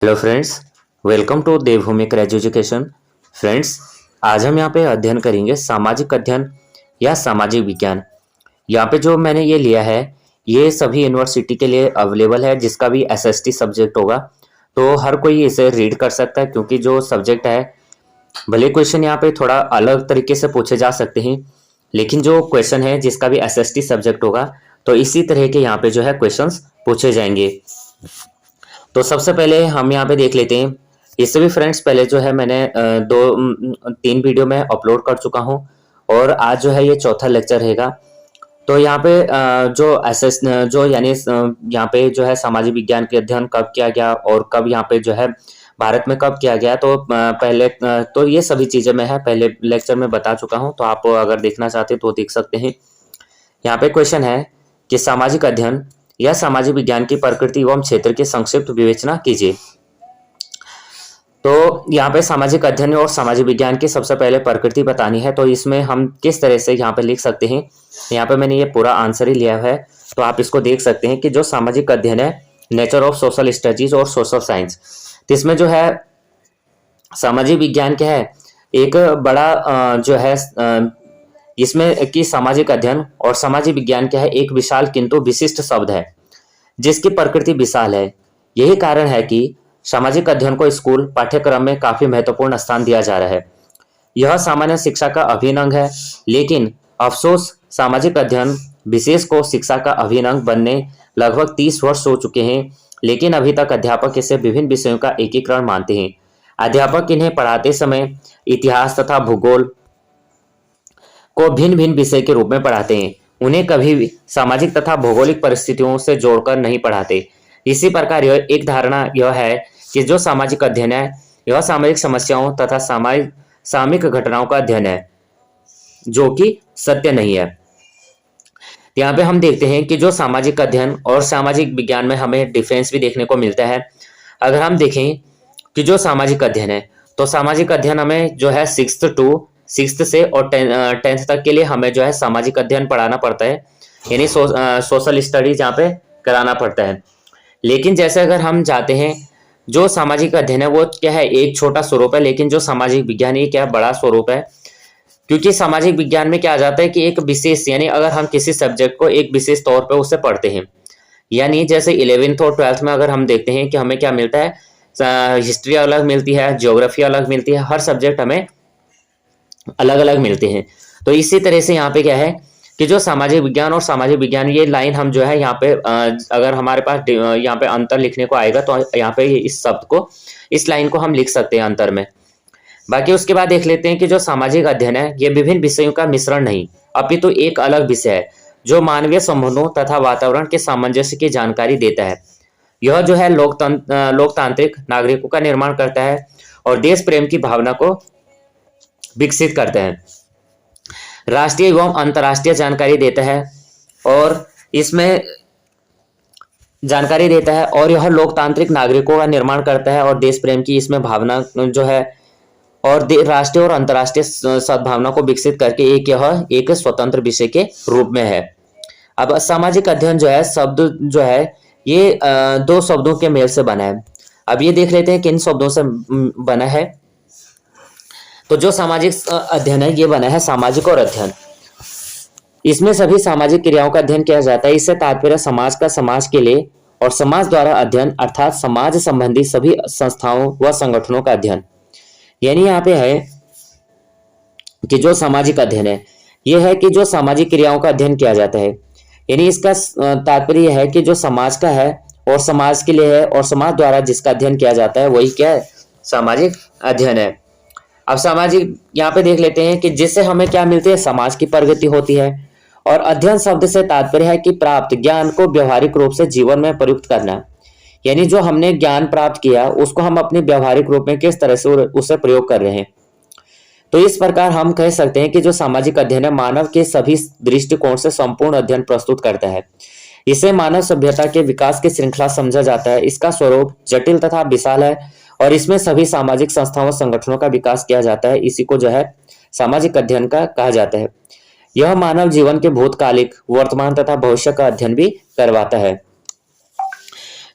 Hello friends, welcome to Devbhoomi craze education. Friends, आज हम यहाँ पे अध्ययन करेंगे सामाजिक अध्ययन या सामाजिक विज्ञान। यहाँ पे जो मैंने ये लिया है ये सभी यूनिवर्सिटी के लिए अवेलेबल है, जिसका भी एसएसटी सब्जेक्ट होगा तो हर कोई इसे रीड कर सकता है, क्योंकि जो सब्जेक्ट है भले क्वेश्चन यहाँ पे थोड़ा अलग तरीके से पूछे जा सकते हैं, लेकिन जो क्वेश्चन है जिसका भी एसएसटी सब्जेक्ट होगा तो इसी तरह के यहाँ पे जो है क्वेश्चंस पूछे जाएंगे। तो सबसे पहले हम यहाँ पे देख लेते हैं। इससे भी फ्रेंड्स पहले जो है मैंने तीन वीडियो में अपलोड कर चुका हूँ और आज जो है ये चौथा लेक्चर रहेगा। तो यहाँ पे जो एसएस जो यानी यहाँ पे जो है सामाजिक विज्ञान के अध्ययन कब किया गया और कब यहाँ पे जो है भारत में कब किया गया, तो पहले तो ये सभी चीज़ें मैं है पहले लेक्चर में बता चुका हूँ, तो आप अगर देखना चाहते हैं तो देख सकते हैं। यहाँ पे क्वेश्चन है कि सामाजिक अध्ययन या सामाजिक विज्ञान की प्रकृति एवं क्षेत्र की संक्षिप्त विवेचना कीजिए। तो यहाँ पे सामाजिक अध्ययन और सामाजिक विज्ञान की सबसे पहले प्रकृति बतानी है, तो इसमें हम किस तरह से यहाँ पे लिख सकते हैं। यहाँ पे मैंने ये पूरा आंसर ही लिया है, तो आप इसको देख सकते हैं कि जो सामाजिक अध्ययन है नेचर ऑफ सोशल स्टडीज और सोशल साइंस, तो इसमें जो है सामाजिक विज्ञान क्या है एक बड़ा जो है इसमें कि सामाजिक अध्ययन और सामाजिक विज्ञान क्या है एक विशाल किंतु विशिष्ट शब्द है जिसकी प्रकृति विशाल है। यही कारण है कि सामाजिक अध्ययन को स्कूल पाठ्यक्रम में काफी महत्वपूर्ण स्थान दिया जा रहा है। यह सामान्य शिक्षा का अभिन्न अंग है, लेकिन अफसोस सामाजिक अध्ययन विशेष को शिक्षा का अभिन्न अंग बनने लगभग 30 वर्ष हो चुके हैं, लेकिन अभी तक अध्यापक इसे विभिन्न विषयों का एकीकरण मानते हैं। अध्यापक इन्हें पढ़ाते समय इतिहास तथा भूगोल को भिन्न भिन्न विषय के रूप में पढ़ाते हैं, उन्हें कभी भी सामाजिक तथा भौगोलिक परिस्थितियों से जोड़कर नहीं पढ़ाते। इसी प्रकार यह एक धारणा यह है कि जो सामाजिक अध्ययन है यह सामाजिक समस्याओं तथा सामयिक घटनाओं का अध्ययन है, जो कि सत्य नहीं है। यहाँ पे हम देखते हैं कि जो सामाजिक अध्ययन और सामाजिक विज्ञान में हमें डिफरेंस भी देखने को मिलता है। अगर हम देखें कि जो सामाजिक अध्ययन है तो सामाजिक अध्ययन हमें जो है सिक्स्थ से और टेंथ तक के लिए हमें जो है सामाजिक अध्ययन पढ़ाना पड़ता है, यानी सोशल स्टडीज यहाँ पे कराना पड़ता है। लेकिन जैसे अगर हम जाते हैं जो सामाजिक अध्ययन है वो क्या है एक छोटा स्वरूप है, लेकिन जो सामाजिक विज्ञान ये क्या बड़ा स्वरूप है, क्योंकि सामाजिक विज्ञान में क्या आ जाता है कि एक विशेष यानी अगर हम किसी सब्जेक्ट को एक विशेष तौर पर उसे पढ़ते हैं, यानी जैसे 11th और 12th में अगर हम देखते हैं कि हमें क्या मिलता है हिस्ट्री अलग मिलती है, ज्योग्राफी अलग मिलती है, हर सब्जेक्ट हमें अलग अलग मिलते हैं। तो इसी तरह से यहाँ पे क्या है कि जो सामाजिक विज्ञान और सामाजिक विज्ञान ये लाइन हम जो है यहाँ पे अगर हमारे पास यहाँ पे अंतर लिखने को आएगा तो यहाँ पे इस शब्द को इस लाइन को हम लिख सकते हैं अंतर में। बाकी उसके बाद देख लेते हैं कि जो सामाजिक अध्ययन है ये विभिन्न विषयों का मिश्रण नहीं अपितु तो एक अलग विषय है जो मानवीय संबंधों तथा वातावरण के सामंजस्य की जानकारी देता है। यह जो है लोकतांत्रिक नागरिकों का निर्माण करता है और देश प्रेम की भावना को विकसित करते हैं, राष्ट्रीय एवं अंतर्राष्ट्रीय जानकारी देता है और इसमें जानकारी देता है और यह लोकतांत्रिक नागरिकों का निर्माण करता है और देश प्रेम की इसमें भावना जो है और राष्ट्रीय और अंतर्राष्ट्रीय सद्भावना को विकसित करके यह एक स्वतंत्र विषय के रूप में है। अब सामाजिक अध्ययन जो है शब्द जो है ये दो शब्दों के मेल से बना है। अब ये देख लेते हैं किन शब्दों से बना है। तो जो सामाजिक अध्ययन है ये बना है सामाजिक और अध्ययन। इसमें सभी सामाजिक क्रियाओं का अध्ययन किया जाता है। इससे तात्पर्य समाज का समाज के लिए और समाज द्वारा अध्ययन अर्थात समाज संबंधी सभी संस्थाओं व संगठनों का अध्ययन। यानी यहाँ पे है कि जो सामाजिक अध्ययन है ये है कि जो सामाजिक क्रियाओं का अध्ययन किया जाता है, यानी इसका तात्पर्य यह है कि जो समाज का है और समाज के लिए है और समाज द्वारा जिसका अध्ययन किया जाता है वही क्या है सामाजिक अध्ययन है। अब सामाजिक यहाँ पे देख लेते हैं कि जिससे हमें क्या मिलती है समाज की प्रगति होती है और अध्ययन शब्द से तात्पर्य है कि प्राप्त ज्ञान को व्यवहारिक रूप से जीवन में प्रयुक्त करना, यानी जो हमने ज्ञान प्राप्त किया उसको हम अपने व्यवहारिक रूप में किस तरह से उसे प्रयोग कर रहे हैं। तो इस प्रकार हम कह सकते हैं कि जो सामाजिक अध्ययन है मानव के सभी दृष्टिकोण से संपूर्ण अध्ययन प्रस्तुत करता है। इसे मानव सभ्यता के विकास की श्रृंखला समझा जाता है। इसका स्वरूप जटिल तथा विशाल है और इसमें सभी सामाजिक संस्थाओं संगठनों का विकास किया जाता है। इसी को जो है सामाजिक अध्ययन का कहा जाता है। यह मानव जीवन के भूतकालिक वर्तमान तथा भविष्य का अध्ययन भी करवाता है।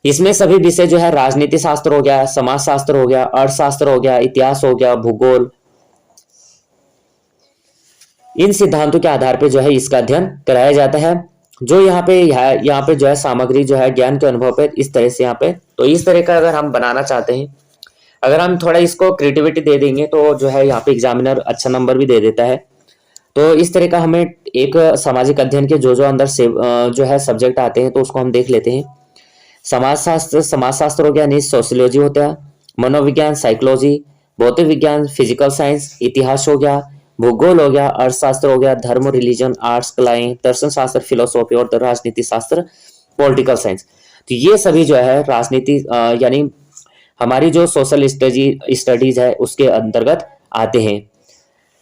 इसमें सभी विषय जो है राजनीति शास्त्र हो गया, समाज शास्त्र हो गया, अर्थशास्त्र हो गया, इतिहास हो गया, भूगोल, इन सिद्धांतों के आधार पर जो है इसका अध्ययन कराया जाता है। जो यहाँ पे जो है सामग्री जो है ज्ञान के अनुभव पे इस तरह से यहाँ पे, तो इस तरह का अगर हम बनाना चाहते हैं, अगर हम थोड़ा इसको क्रिएटिविटी दे देंगे तो जो है यहाँ पे एग्जामिनर अच्छा नंबर भी दे देता है। तो इस तरह का हमें एक सामाजिक अध्ययन के जो अंदर से जो है सब्जेक्ट आते हैं तो उसको हम देख लेते हैं। समाज शास्त्र हो गया, यानी सोशियोलॉजी होता है, मनोविज्ञान साइकोलॉजी, भौतिक विज्ञान फिजिकल साइंस, इतिहास हो गया, भूगोल हो गया, अर्थशास्त्र हो गया, धर्म रिलीजन आर्ट्स कलाएं, दर्शन शास्त्र फिलोसॉफी और राजनीति शास्त्र पॉलिटिकल साइंस। तो ये सभी जो है राजनीति यानी हमारी जो सोशल स्टडीज है उसके अंतर्गत आते हैं।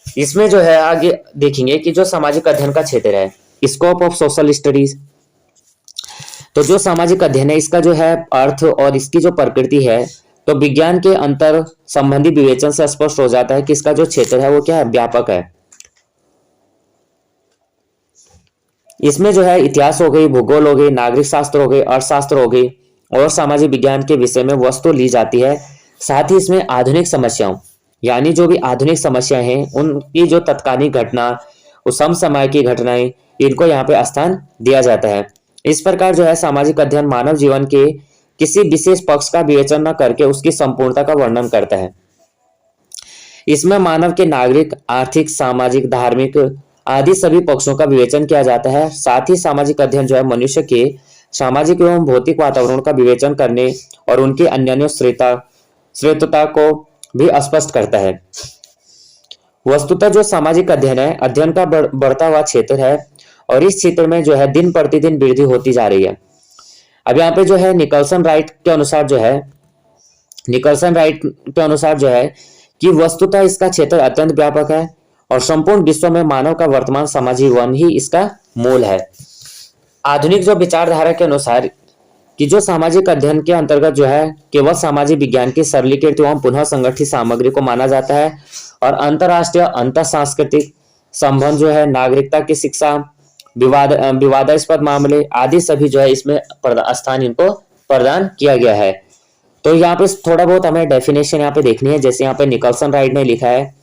इसमें जो है आगे देखेंगे कि जो सामाजिक अध्ययन का क्षेत्र है, स्कोप ऑफ सोशल स्टडीज, तो जो सामाजिक अध्ययन है इसका जो है अर्थ और इसकी जो प्रकृति है, तो विज्ञान के अंतर संबंधी विवेचन से स्पष्ट हो जाता है कि इसका जो क्षेत्र है वो क्या है, व्यापक है। इसमें जो है इतिहास हो गई, भूगोल हो गई, नागरिक शास्त्र हो गई, अर्थशास्त्र हो गई और सामाजिक विज्ञान के विषय में वस्तु ली जाती है। साथ ही इसमें आधुनिक समस्याओं, यानी जो भी आधुनिक समस्याएं हैं उनकी जो तत्कालीन घटना, उस समय की घटनाएं, इनको यहाँ पे स्थान दिया जाता है। इस प्रकार जो है सामाजिक अध्ययन मानव जीवन के किसी विशेष पक्ष का विवेचन न करके उसकी संपूर्णता का वर्णन करता है। इसमें मानव के नागरिक, आर्थिक, सामाजिक, धार्मिक आदि सभी पक्षों का विवेचन किया जाता है। साथ ही सामाजिक अध्ययन जो है मनुष्य के सामाजिक एवं भौतिक वातावरण का विवेचन करने और उनकी अन्योन्य श्रेष्ठता को भी स्पष्ट करता है। वस्तुतः जो सामाजिक अध्ययन है, अध्ययन का बढ़ता हुआ क्षेत्र है और इस क्षेत्र में जो है दिन प्रतिदिन वृद्धि होती जा रही है। अब यहाँ पे जो है निकलसन राइट के अनुसार जो है कि वस्तुतः इसका क्षेत्र अत्यंत व्यापक है और संपूर्ण विश्व में मानव का वर्तमान सामाजिक जीवन ही इसका मूल है। आधुनिक जो विचारधारा के अनुसार कि जो सामाजिक अध्ययन के अंतर्गत जो है केवल सामाजिक विज्ञान की सरलीकृत एवं पुनः संगठित सामग्री को माना जाता है और अंतरराष्ट्रीय अंतर सांस्कृतिक संबंध जो है, नागरिकता की शिक्षा, विवादास्पद मामले आदि सभी जो है इसमें स्थान इनको प्रदान किया गया है। तो यहाँ पे थोड़ा बहुत हमें डेफिनेशन यहाँ पे देखनी है। जैसे यहाँ पे निकलसन राइट ने लिखा है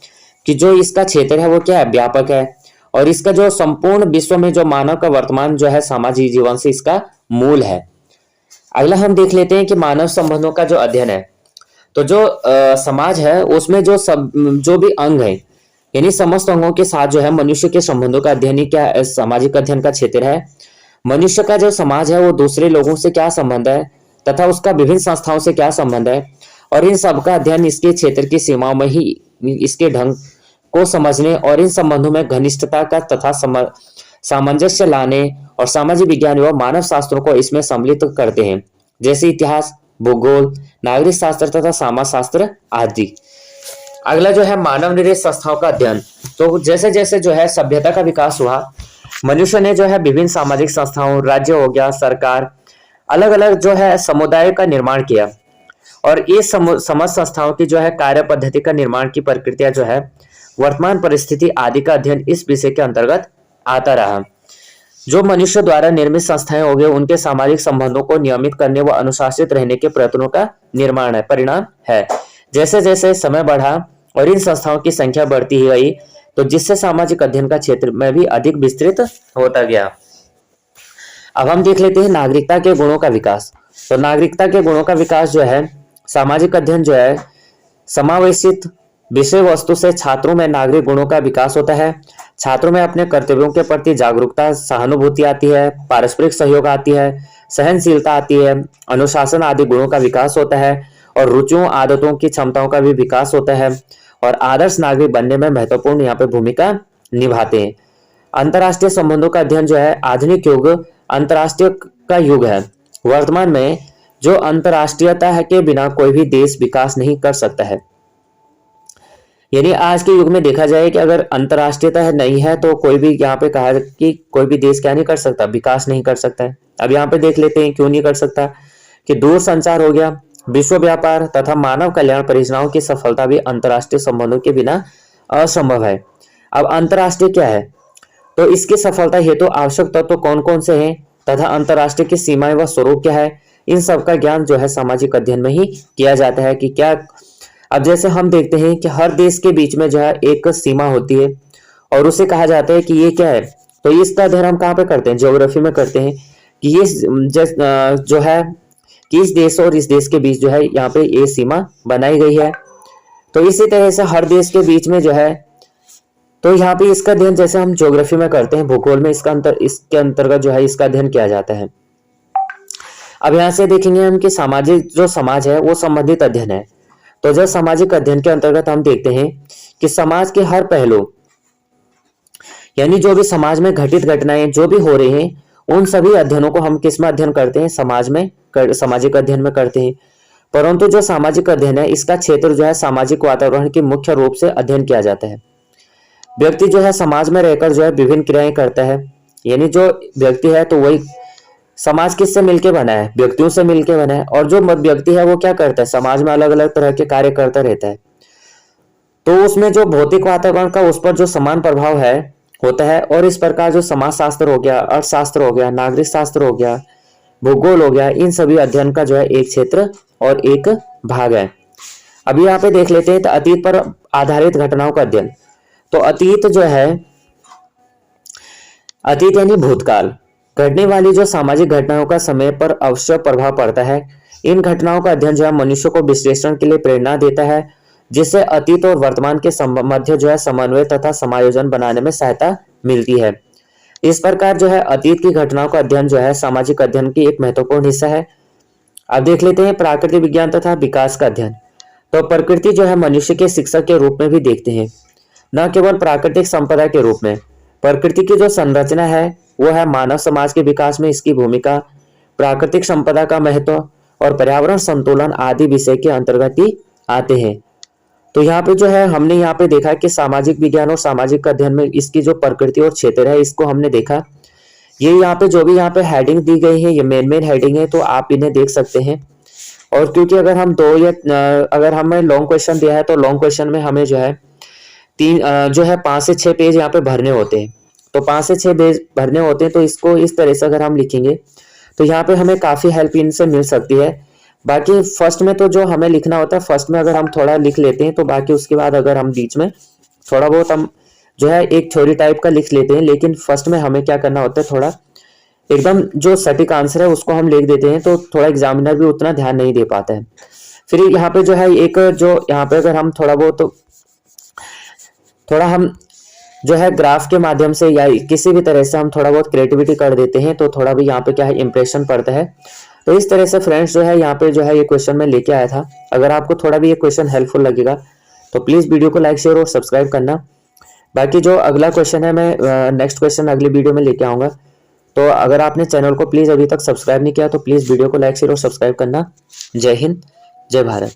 कि जो इसका क्षेत्र है वो क्या है, व्यापक है और इसका जो संपूर्ण विश्व में जो मानव का वर्तमान जो है सामाजिक जीवन से इसका मूल है। अगला हम देख लेते हैं कि मानव संबंधों का जो अध्ययन है, तो जो समाज है उसमें जो भी अंग है, यानी समस्त अंगों के साथ जो है मनुष्य के संबंधों का अध्ययन ही क्या सामाजिक अध्ययन का क्षेत्र है। मनुष्य का जो समाज है वो दूसरे लोगों से क्या संबंध है तथा उसका विभिन्न संस्थाओं से क्या संबंध है, और इन सब का अध्ययन इसके क्षेत्र की सीमाओं में ही इसके ढंग को समझने और इन संबंधों में घनिष्ठता का तथा सामंजस्य लाने और सामाजिक विज्ञान एवं मानव शास्त्रों को इसमें सम्मिलित करते हैं, जैसे इतिहास, भूगोल, नागरिक शास्त्र तथा समाज शास्त्र आदि। अगला जो है मानव निर्मित संस्थाओं का अध्ययन। तो जैसे जैसे जो है सभ्यता का विकास हुआ, मनुष्य ने जो है विभिन्न सामाजिक संस्थाओं, राज्य हो गया, सरकार, अलग अलग जो है समुदायों का निर्माण किया और इस समस्त संस्थाओं की जो है कार्य पद्धति का निर्माण की प्रक्रिया जो है वर्तमान परिस्थिति आदि का अध्ययन इस विषय के अंतर्गत आता रहा। जो मनुष्य द्वारा निर्मित संस्थाएं हो गए उनके सामाजिक संबंधों को नियमित करने व अनुशासित रहने के प्रयत्नों का निर्माण है, परिणाम है। जैसे जैसे समय बढ़ा और इन संस्थाओं की संख्या बढ़ती ही गई, तो जिससे सामाजिक अध्ययन का क्षेत्र में भी अधिक विस्तृत होता गया। अब हम देख लेते हैं नागरिकता के गुणों का विकास। तो नागरिकता के गुणों का विकास जो है सामाजिक अध्ययन जो है समावेशित विषय वस्तु से छात्रों में नागरिक गुणों का विकास होता है। छात्रों में अपने कर्तव्यों के प्रति जागरूकता, सहानुभूति आती है, पारस्परिक सहयोग आती है, सहनशीलता आती है, अनुशासन आदि गुणों का विकास होता है और रुचियों, आदतों की क्षमताओं का भी विकास होता है और आदर्श नागरिक बनने में महत्वपूर्ण यहाँ पे भूमिका निभाते हैं। अंतर्राष्ट्रीय संबंधों का अध्ययन जो है आधुनिक युग अंतर्राष्ट्रीय का युग है। वर्तमान में जो अंतर्राष्ट्रीयता है के बिना कोई भी देश विकास नहीं कर सकता है। यानी आज के युग में देखा जाए कि अगर अंतर्राष्ट्रीयता नहीं है तो कोई भी यहाँ पे कहा कि कोई भी देश क्या नहीं कर सकता, विकास नहीं कर सकता है। अब यहाँ पे देख लेते हैं क्यों नहीं कर सकता, कि दूर संचार हो गया, विश्व व्यापार तथा मानव कल्याण परियोजनाओं की सफलता भी अंतर्राष्ट्रीय संबंधों के बिना असंभव है। अब अंतर्राष्ट्रीय क्या है, तो इसकी सफलता हेतु आवश्यक तत्व कौन कौन से हैं तथा अंतर्राष्ट्रीय की सीमाएं व स्वरूप क्या है, इन सब का ज्ञान जो है सामाजिक अध्ययन में ही किया जाता है कि क्या। अब जैसे हम देखते हैं कि हर देश के बीच में जो है एक सीमा होती है और उसे कहा जाता है कि ये क्या है। तो इसका अध्ययन हम कहाँ पे करते हैं, ज्योग्राफी में करते हैं कि ये जो है कि इस देश और इस देश के बीच जो है यहाँ पे ये सीमा बनाई गई है। तो इसी तरह से हर देश के बीच में जो है, तो यहाँ पे इसका अध्ययन जैसे हम ज्योग्राफी में करते हैं, भूगोल में इसके अंतर्गत जो है इसका अध्ययन किया जाता है। अब यहाँ से देखेंगे हम कि सामाजिक जो समाज है वो संबंधित अध्ययन है। तो जो सामाजिक अध्ययन के अंतर्गत हम देखते हैं कि समाज के हर पहलू यानी जो भी समाज में घटित घटनाएं जो भी हो रही हैं उन सभी अध्ययनों को हम किस में अध्ययन करते हैं, सामाजिक अध्ययन में करते हैं। परंतु जो सामाजिक अध्ययन है इसका क्षेत्र जो है सामाजिक वातावरण की मुख्य रूप से अध्ययन किया जाता है। व्यक्ति जो है समाज में रहकर जो है विभिन्न क्रियाएं करता है, यानी जो व्यक्ति है तो वही समाज किससे मिलके बना है, व्यक्तियों से मिलके बना है। और जो व्यक्ति है वो क्या करता है, समाज में अलग अलग तरह के कार्य करता रहता है। तो उसमें जो भौतिक वातावरण का उस पर जो समान प्रभाव है होता है। और इस प्रकार जो समाज शास्त्र हो गया, अर्थशास्त्र हो गया, नागरिक शास्त्र हो गया, भूगोल हो गया, इन सभी अध्ययन का जो है एक क्षेत्र और एक भाग है। अभी यहाँ पे देख लेते हैं तो अतीत पर आधारित घटनाओं का अध्ययन। तो अतीत जो है, अतीत यानी भूतकाल, घटने वाली जो सामाजिक घटनाओं का समय पर अवश्य प्रभाव पड़ता है। इन घटनाओं का अध्ययन जो है मनुष्य को विश्लेषण के लिए प्रेरणा देता है, जिससे अतीत और वर्तमान के मध्य जो है समन्वय तथा समायोजन बनाने में सहायता मिलती है। इस प्रकार जो है अतीत की घटनाओं का अध्ययन जो है सामाजिक अध्ययन की एक महत्वपूर्ण हिस्सा है। अब देख लेते हैं प्राकृतिक विज्ञान तथा विकास का अध्ययन। तो प्रकृति जो है मनुष्य के शिक्षक के रूप में भी देखते हैं, न केवल प्राकृतिक संपदा के रूप में। प्रकृति की जो संरचना है वो है मानव समाज के विकास में इसकी भूमिका, प्राकृतिक संपदा का महत्व और पर्यावरण संतुलन आदि विषय के अंतर्गत ही आते हैं। तो यहाँ पे जो है हमने यहाँ पे देखा कि सामाजिक विज्ञान और सामाजिक अध्ययन में इसकी जो प्रकृति और क्षेत्र है इसको हमने देखा। ये यहाँ पे जो भी यहाँ पे हेडिंग दी गई है ये मेन हेडिंग है, तो आप इन्हें देख सकते हैं। और क्योंकि अगर हम अगर हमें लॉन्ग क्वेश्चन दिया है तो लॉन्ग क्वेश्चन में हमें जो है 5 से 6 पेज यहाँ पे भरने होते हैं। तो 5 से 6 पेज भरने होते हैं, तो इसको इस तरह से अगर हम लिखेंगे तो यहाँ पे हमें काफी हेल्प इनसे मिल सकती है। बाकी फर्स्ट में तो जो हमें लिखना होता है, फर्स्ट में अगर हम थोड़ा लिख लेते हैं तो बाकी उसके बाद अगर हम बीच में थोड़ा बहुत हम जो है एक थ्योरी टाइप का लिख लेते हैं, लेकिन फर्स्ट में हमें क्या करना होता है, थोड़ा एकदम जो सटीक आंसर है उसको हम लिख देते हैं, तो थोड़ा एग्जामिनर भी उतना ध्यान नहीं दे पाता है। फिर यहाँ पे जो है एक जो यहाँ पे अगर हम थोड़ा बहुत थोड़ा हम जो है ग्राफ के माध्यम से या किसी भी तरह से हम थोड़ा बहुत क्रिएटिविटी कर देते हैं, तो थोड़ा भी यहाँ पे क्या है इंप्रेशन पड़ता है। तो इस तरह से फ्रेंड्स जो है यहाँ पे जो है ये क्वेश्चन मैं लेके आया था। अगर आपको थोड़ा भी ये क्वेश्चन हेल्पफुल लगेगा तो प्लीज वीडियो को लाइक शेयर और सब्सक्राइब करना। बाकी जो अगला क्वेश्चन है मैं नेक्स्ट क्वेश्चन अगली वीडियो में लेके आऊंगा। तो अगर आपने चैनल को प्लीज अभी तक सब्सक्राइब नहीं किया तो प्लीज वीडियो को लाइक शेयर और सब्सक्राइब करना। जय हिंद, जय भारत।